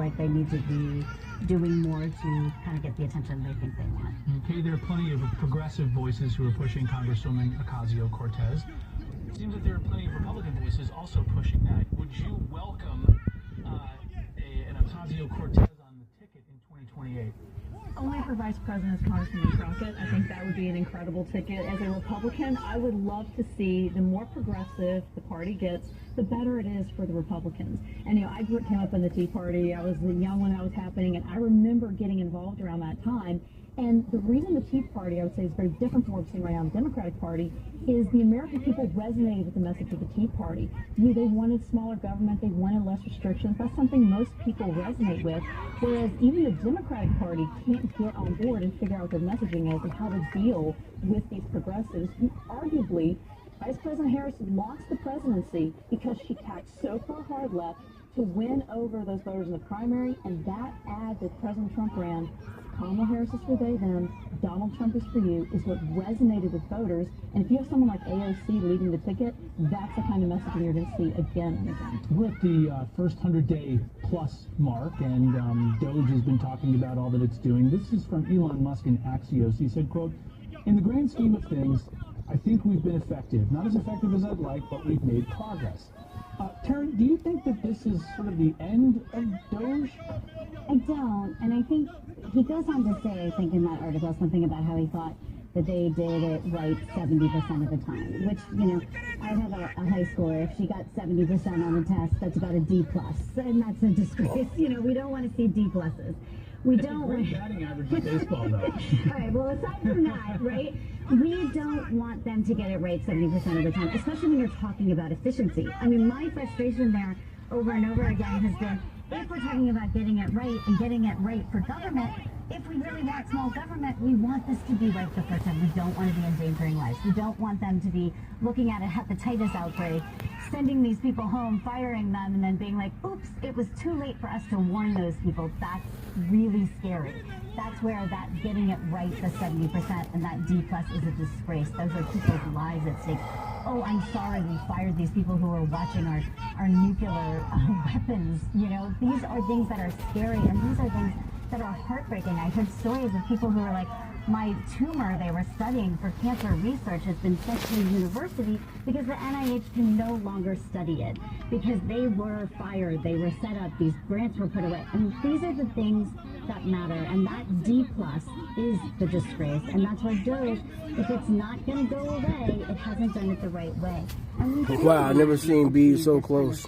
like they need to be doing more to kind of get the attention they think they want. Okay, there are plenty of progressive voices who are pushing Congresswoman Ocasio-Cortez. It seems that there are plenty of Republican voices also pushing that. Would you welcome an Ocasio-Cortez on the ticket in 2028? Only for Vice President Congresswoman Crockett. I think that would be an incredible ticket. As a Republican, I would love to see the more progressive the party gets, the better it is for the Republicans. And, I came up in the Tea Party. I was young when that was happening, and I remember getting involved around that time. And the reason the Tea Party, I would say, is very different from what we're seeing right now in the Democratic Party is the American people resonated with the message of the Tea Party. They wanted smaller government. They wanted less restrictions. That's something most people resonate with, whereas even the Democratic Party can't get on board and figure out what their messaging is and how to deal with these progressives who arguably, Vice President Harris lost the presidency because she tacked so far hard left to win over those voters in the primary, and that ad that President Trump ran, Kamala Harris is for they, them, Donald Trump is for you, is what resonated with voters. And if you have someone like AOC leading the ticket, that's the kind of messaging you're going to see again and again. We're at the first 100-day plus mark, and Doge has been talking about all that it's doing. This is from Elon Musk in Axios. He said, quote, "In the grand scheme of things, I think we've been effective. Not as effective as I'd like, but we've made progress." Taryn, do you think that this is sort of the end of Doge? I don't, and I think he goes on to say, I think in that article, something about how he thought that they did it right 70% of the time, which, I have a high schooler. If she got 70% on the test, that's about a D+, and that's a disgrace. We don't want to see D+. We don't want... Great batting average in baseball, though. All right, well, aside from that, right, we don't want them to get it right 70% of the time, especially when you're talking about efficiency. I mean, my frustration there over and over again has been, if we're talking about getting it right and getting it right for government, if we really want small government, we want this to be right the first time. We don't want to be endangering lives. We don't want them to be looking at a hepatitis outbreak, sending these people home, firing them, and then being like, oops, it was too late for us to warn those people. That's really scary. That's where that getting it right, the 70%, and that D+ is a disgrace. Those are people's lives at stake. Oh, I'm sorry we fired these people who are watching our nuclear weapons. These are things that are scary, and these are things that are heartbreaking. I heard stories of people who were like, my tumor they were studying for cancer research has been sent to the university because the NIH can no longer study it because they were fired, they were set up, these grants were put away. And these are the things that matter, and that D+ is the disgrace, and that's why Doge, if it's not going to go away, it hasn't done it the right way. And wow, I've never seen bees so close.